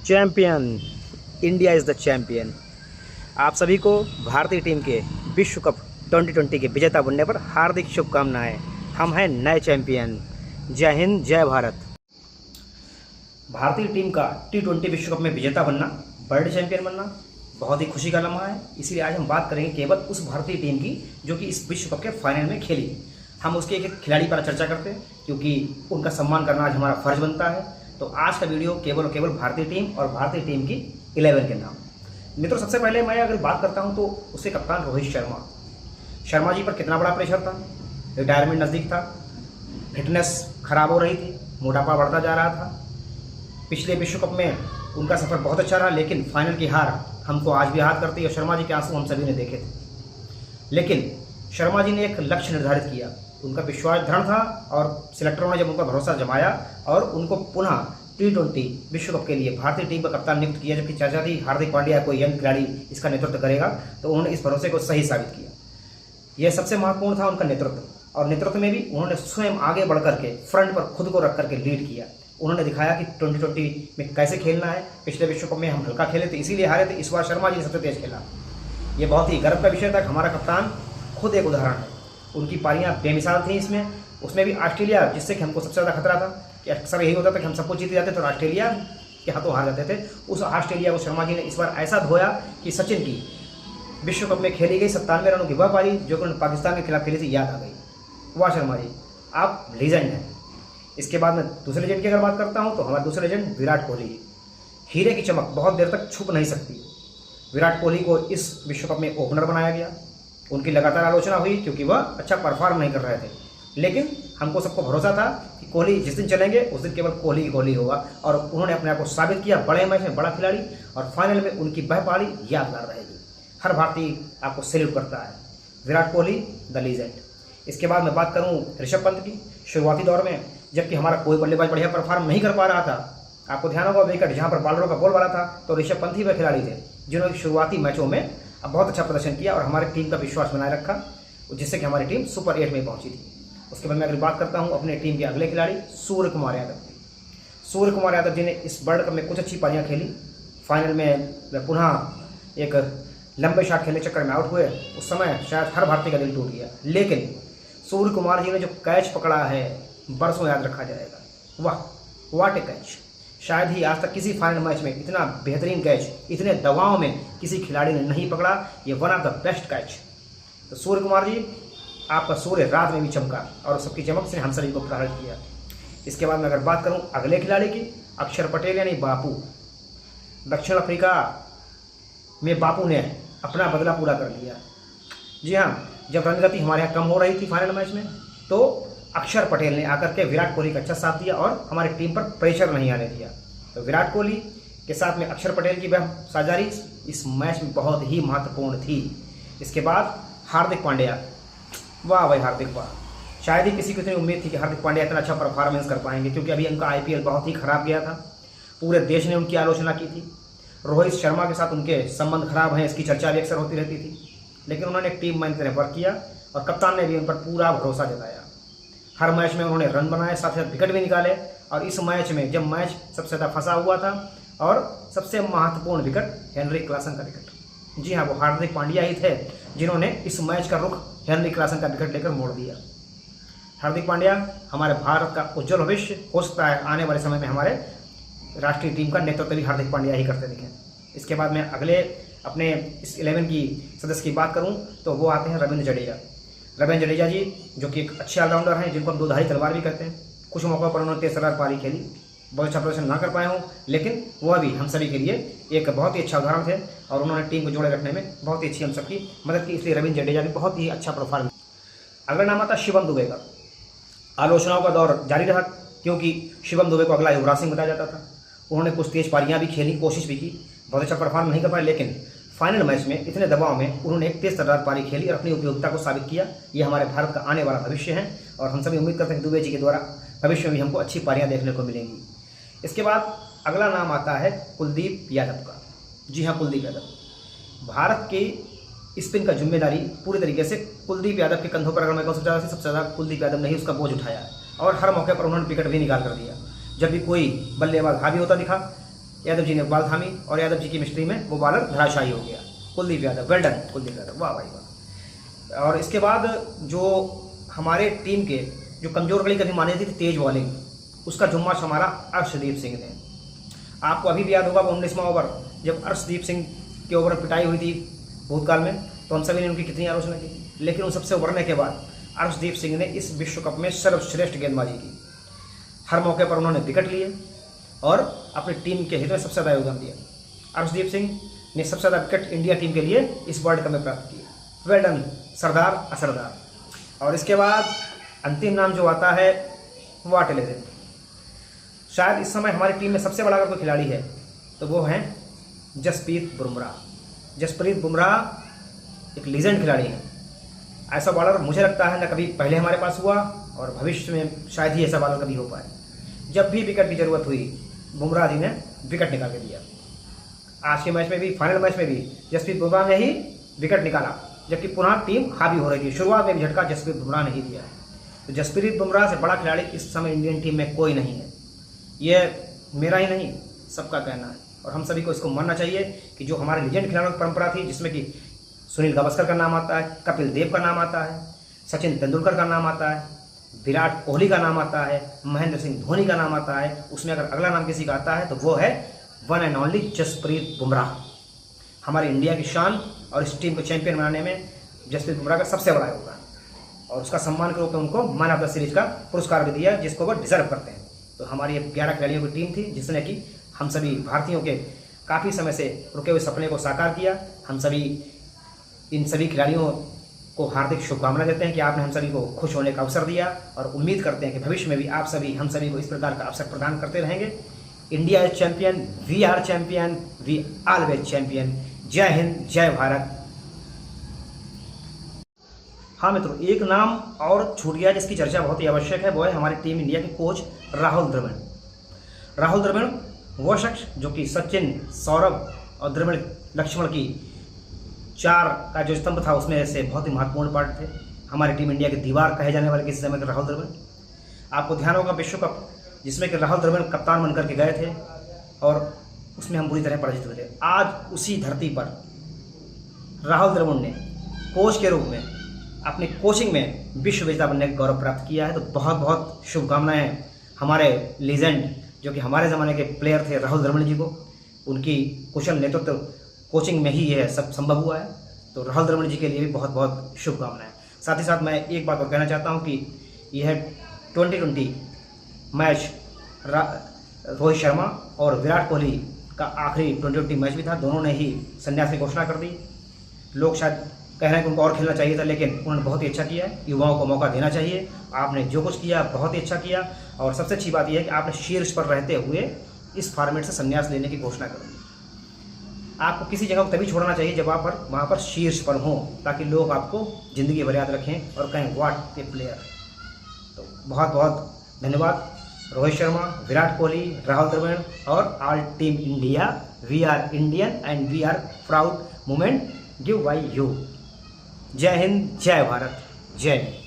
Champion, India is the champion. आप सभी को भारतीय टीम के विश्व कप 2020 के विजेता बनने पर हार्दिक शुभकामनाएं। हम हैं नए चैंपियन। जय हिंद, जय भारत। भारतीय टीम का T20 विश्व कप में विजेता बनना, वर्ल्ड चैंपियन बनना बहुत ही खुशी का लम्हा है। इसलिए आज हम बात करेंगे केवल उस भारतीय टीम की जो कि इस विश्व कप के फाइनल में खेली। हम उसके एक खिलाड़ी पर चर्चा करते हैं क्योंकि उनका सम्मान करना आज हमारा फर्ज बनता है। तो आज का वीडियो केवल और केवल भारतीय टीम और भारतीय टीम की 11 के नाम। मित्रों, सबसे पहले मैं अगर बात करता हूं तो उसके कप्तान रोहित शर्मा जी पर कितना बड़ा प्रेशर था। रिटायरमेंट नज़दीक था, फिटनेस खराब हो रही थी, मोटापा बढ़ता जा रहा था। पिछले विश्व कप में उनका सफ़र बहुत अच्छा रहा, लेकिन फाइनल की हार हमको आज भी याद करती है और शर्मा जी के आंसू हम सभी ने देखे थे। लेकिन शर्मा जी ने एक लक्ष्य निर्धारित किया, उनका विश्वास दृढ़ था और सिलेक्टरों ने जब उनका भरोसा जमाया और उनको पुनः T20 विश्व कप के लिए भारतीय टीम का कप्तान नियुक्त किया, जबकि चर्चा थी हार्दिक पांड्या कोई यंग खिलाड़ी इसका नेतृत्व करेगा, तो उन्होंने इस भरोसे को सही साबित किया। यह सबसे महत्वपूर्ण था उनका नेतृत्व, और नेतृत्व में भी उन्होंने स्वयं आगे बढ़ करके फ्रंट पर खुद को रख करके लीड किया। उन्होंने दिखाया कि 2020 में कैसे खेलना है। पिछले विश्व कप में हम हल्का खेले थे, इसीलिए हारे थे। इस बार शर्मा जी ने सबसे तेज खेला। ये बहुत ही गर्व का विषय था कि हमारा कप्तान खुद एक उदाहरण है। उनकी पारियां बेमिसाल थी इसमें। उसमें भी ऑस्ट्रेलिया, जिससे कि हमको सबसे ज़्यादा खतरा था कि अक्सर यही होता था कि हम सबको जीत जाते थे और ऑस्ट्रेलिया के हाथों हार जाते थे। उस ऑस्ट्रेलिया को शर्मा जी ने इस बार ऐसा धोया कि सचिन की विश्व कप में खेली गई 97 रनों की वह पारी जो कि उन्होंने पाकिस्तान के खिलाफ खेली थी, याद आ गई। वाह शर्मा जी, आप लीजेंड हैं। इसके बाद मैं दूसरे लेजेंड की अगर बात करता हूं तो हमारे दूसरे लेजेंड विराट कोहली जी। हीरे की चमक बहुत देर तक छुप नहीं सकती। विराट कोहली को इस विश्व कप में ओपनर बनाया गया। उनकी लगातार आलोचना हुई क्योंकि वह अच्छा परफॉर्म नहीं कर रहे थे, लेकिन हमको सबको भरोसा था कि कोहली जिस दिन चलेंगे उस दिन केवल कोहली होगा, और उन्होंने अपने आप को साबित किया। बड़े मैच में बड़ा खिलाड़ी, और फाइनल में उनकी वह पारी यादगार रहेगी। हर भारतीय आपको सैल्यूट करता है। Virat Kohli the legend. इसके बाद मैं बात करूं ऋषभ पंत की। शुरुआती दौर में जबकि हमारा कोई बल्लेबाज बढ़िया परफॉर्म नहीं कर पा रहा था, आपको ध्यान होगा विकेट जहां पर बॉलरों का बॉल वाला था, तो ऋषभ पंत ही वह खिलाड़ी थे जिन्होंने शुरुआती मैचों में बहुत अच्छा प्रदर्शन किया और हमारी टीम का विश्वास बनाए रखा, जिससे कि हमारी टीम सुपर 8 में पहुंची थी। उसके बाद मैं अगर बात करता हूं अपने टीम के अगले खिलाड़ी सूर्य कुमार यादव की। सूर्य कुमार यादव जी ने इस वर्ल्ड कप में कुछ अच्छी पारियां खेली। फाइनल में पुनः एक लंबे शॉट खेलने चक्कर में आउट हुए। उस समय शायद हर भारतीय का दिल टूट गया, लेकिन सूर्य कुमार जी ने जो कैच पकड़ा है बरसों याद रखा जाएगा। वाह, व्हाट ए कैच। शायद ही आज तक किसी फाइनल मैच में इतना बेहतरीन कैच इतने दबाव में किसी खिलाड़ी ने नहीं पकड़ा। ये one of the best catch. तो सूर्य कुमार जी, आपका सूर्य रात में भी चमका और सबकी चमक से हम सभी को प्रभावित किया। इसके बाद मैं अगर बात करूं अगले खिलाड़ी की, अक्षर पटेल यानी बापू। दक्षिण अफ्रीका में बापू ने अपना बदला पूरा कर लिया। जी हाँ, जब रन गति हमारे यहाँ कम हो रही थी फाइनल मैच में, तो अक्षर पटेल ने आकर के विराट कोहली का अच्छा साथ दिया और हमारी टीम पर प्रेशर नहीं आने दिया। तो विराट कोहली के साथ में अक्षर पटेल की वह साझेदारी इस मैच में बहुत ही महत्वपूर्ण थी। इसके बाद हार्दिक पांड्या। वाह भाई हार्दिक, वाह। शायद ही किसी को इतनी उम्मीद थी कि हार्दिक पांड्या इतना अच्छा परफॉर्मेंस कर पाएंगे, क्योंकि अभी उनका IPL बहुत ही खराब गया था। पूरे देश ने उनकी आलोचना की थी। रोहित शर्मा के साथ उनके संबंध खराब हैं, इसकी चर्चा भी अक्सर होती रहती थी, लेकिन उन्होंने एक टीम मैन की तरह वर्क किया और कप्तान ने भी उन पर पूरा भरोसा जताया। हर मैच में उन्होंने रन बनाए, साथ साथ विकेट भी निकाले। और इस मैच में जब मैच सबसे ज़्यादा फंसा हुआ था और सबसे महत्वपूर्ण विकेट हेनरिक क्लासन का विकेट। जी हाँ, वो हार्दिक पांड्या ही थे जिन्होंने इस मैच का रुख हेनरिक क्लासन का विकेट लेकर मोड़ दिया। हार्दिक पांड्या हमारे भारत का उज्जवल भविष्य हो सकता है। आने वाले समय में हमारे राष्ट्रीय टीम का नेतृत्व भी हार्दिक पांड्या ही करते दिखे। इसके बाद मैं अगले अपने इस 11 की सदस्य की बात करूँ तो वो आते हैं रविंद्र जडेजा। रविंद्र जडेजा जी जो कि एक अच्छे ऑलराउंडर हैं, जिनको हम दोधारी तलवार भी कहते हैं। कुछ मौक़ों पर उन्होंने 13 रन पारी खेली, बहुत अच्छा प्रदर्शन ना कर पाए हों, लेकिन वह भी हम सभी के लिए एक बहुत ही अच्छा उदाहरण थे और उन्होंने टीम को जोड़े रखने में बहुत ही अच्छी हम सबकी मदद की। इसलिए रविंद्र जडेजा भी बहुत ही अच्छा परफॉर्मेंस। अगला नाम आता शिवम दुबे का। आलोचनाओं का दौर जारी रहा क्योंकि शिवम दुबे को अगला युवराज सिंह बताया जाता था। उन्होंने कुछ तेज पारियां भी खेली, कोशिश भी की, बहुत अच्छा परफॉर्म नहीं कर पाए, लेकिन फाइनल मैच में इतने दबाव में उन्होंने एक तेज तर्रार पारी खेली और अपनी उपयोगिता को साबित किया। ये हमारे भारत का आने वाला भविष्य है और हम सभी उम्मीद करते हैं कि दुबे जी के द्वारा भविष्य में भी हमको अच्छी पारियां देखने को मिलेंगी। इसके बाद अगला नाम आता है कुलदीप यादव का। जी हाँ, कुलदीप यादव। भारत के स्पिन का जिम्मेदारी पूरी तरीके से कुलदीप यादव के कंधों पर अगर मैं कहूँ सबसे ज़्यादा कुलदीप यादव ने ही उसका बोझ उठाया है और हर मौके पर उन्होंने विकेट भी निकाल कर दिया। जब भी कोई बल्लेबाज हावी होता दिखा यादव जी ने बॉल थामी और यादव जी की मिस्ट्री में वो बॉलर धराशायी हो गया। कुलदीप यादव, वेल डन कुलदीप यादव, वाह भाई वाह। और इसके बाद जो हमारे टीम के जो कमज़ोर कड़ी कभी मानी जाती थी तेज बॉलिंग, उसका जुम्मा हमारा अर्शदीप सिंह ने। आपको अभी भी याद होगा 19वां ओवर जब अर्शदीप सिंह के ओवर पिटाई हुई थी भूतकाल में, तो हम सभी ने उनकी कितनी आलोचना की, लेकिन उन सबसे उभरने के बाद अर्शदीप सिंह ने इस विश्व कप में सर्वश्रेष्ठ गेंदबाजी की। हर मौके पर उन्होंने विकेट लिए और अपनी टीम के हित में सबसे ज़्यादा योगदान दिया। अर्शदीप सिंह ने सबसे ज़्यादा विकेट इंडिया टीम के लिए इस वर्ल्ड कप में प्राप्त किए। वेल डन सरदार असरदार। और इसके बाद अंतिम नाम जो आता है व्हाट ए लेजेंड। शायद इस समय हमारी टीम में सबसे बड़ा अगर कोई खिलाड़ी है तो वो हैं जसप्रीत बुमराह। जसप्रीत बुमराह एक लीजेंड खिलाड़ी हैं। ऐसा बॉलर मुझे लगता है न कभी पहले हमारे पास हुआ और भविष्य में शायद ही ऐसा बॉलर कभी हो पाए। जब भी विकेट की ज़रूरत हुई बुमराह जी ने विकेट निकाल के दिया। आज के मैच में भी, फाइनल मैच में भी जसप्रीत बुमराह ने ही विकेट निकाला, जबकि पुनः टीम हावी हो रही थी। शुरुआत में भी झटका जसप्रीत बुमराह ने ही दिया। तो जसप्रीत बुमराह से बड़ा खिलाड़ी इस समय इंडियन टीम में कोई नहीं है। यह मेरा ही नहीं, सबका कहना है और हम सभी को इसको मानना चाहिए कि जो हमारे लीजेंड खिलाड़ियों की परंपरा थी, जिसमें कि सुनील गावस्कर का नाम आता है, कपिल देव का नाम आता है, सचिन तेंदुलकर का नाम आता है, विराट कोहली का नाम आता है, महेंद्र सिंह धोनी का नाम आता है, उसमें अगर अगला नाम किसी का आता है तो वो है one and only Jasprit Bumrah. हमारे इंडिया की शान और इस टीम को चैंपियन बनाने में जसप्रीत बुमराह का सबसे बड़ा योगदान, और उसका सम्मान के रूप में उनको मैन ऑफ द सीरीज का पुरस्कार भी दिया, जिसको वो डिजर्व करते हैं। तो हमारी 11 खिलाड़ियों की टीम थी जिसने कि हम सभी भारतीयों के काफ़ी समय से रुके हुए सपने को साकार किया। हम सभी इन सभी खिलाड़ियों को हार्दिक शुभकामनाएं देते हैं कि आपने हम सभी को खुश होने का अवसर दिया, और उम्मीद करते हैं कि भविष्य में भी आप सभी हम सभी को इस प्रकार का अवसर प्रदान करते रहेंगे। India is champion, we are champion, we always champion. जय हिंद, जय भारत। हाँ मित्रों, एक नाम और छूट गया जिसकी चर्चा बहुत ही आवश्यक है, वो है हमारी टीम इंडिया के कोच राहुल द्रविड़। राहुल द्रविड़ वो शख्स जो कि सचिन, सौरभ और द्रविड़ लक्ष्मण की 4 का जो स्तंभ था उसमें से बहुत ही महत्वपूर्ण पार्ट थे। हमारी टीम इंडिया की दीवार कहे जाने वाले किसी समय के राहुल द्रविड़। आपको ध्यान होगा विश्व कप जिसमें कि राहुल द्रविड़ कप्तान बनकर के गए थे और उसमें हम बुरी तरह पराजित हुए थे। आज उसी धरती पर राहुल द्रविड़ ने कोच के रूप में अपनी कोचिंग में विश्व विजेता बनने का गौरव प्राप्त किया है। तो बहुत बहुत शुभकामनाएं हमारे लीजेंड जो कि हमारे ज़माने के प्लेयर थे राहुल द्रविड़ जी को। उनकी कुशल नेतृत्व कोचिंग में ही यह सब संभव हुआ है। तो राहुल द्रविड़ जी के लिए भी बहुत बहुत शुभकामनाएं। साथ ही साथ मैं एक बात और कहना चाहता हूं कि यह 2020 मैच रोहित शर्मा और विराट कोहली का आखिरी 2020 मैच भी था। दोनों ने ही संन्यास की घोषणा कर दी। लोग शायद कह रहे हैं कि उनको और खेलना चाहिए था, लेकिन उन्होंने बहुत ही अच्छा किया है। युवाओं को मौका देना चाहिए। आपने जो कुछ किया बहुत ही अच्छा किया, और सबसे अच्छी बात यह है कि आपने शीर्ष पर रहते हुए इस फॉर्मेट से संन्यास लेने की घोषणा कर दी। आपको किसी जगह को तभी छोड़ना चाहिए जब आप वहाँ पर शीर्ष पर हों, ताकि लोग आपको ज़िंदगी भर याद रखें और कहें व्हाट ए प्लेयर। तो बहुत बहुत धन्यवाद रोहित शर्मा, विराट कोहली, राहुल द्रविड़ और all team India. We are Indian and we are proud moment give by you. जय हिंद, जय भारत, जय हिंद।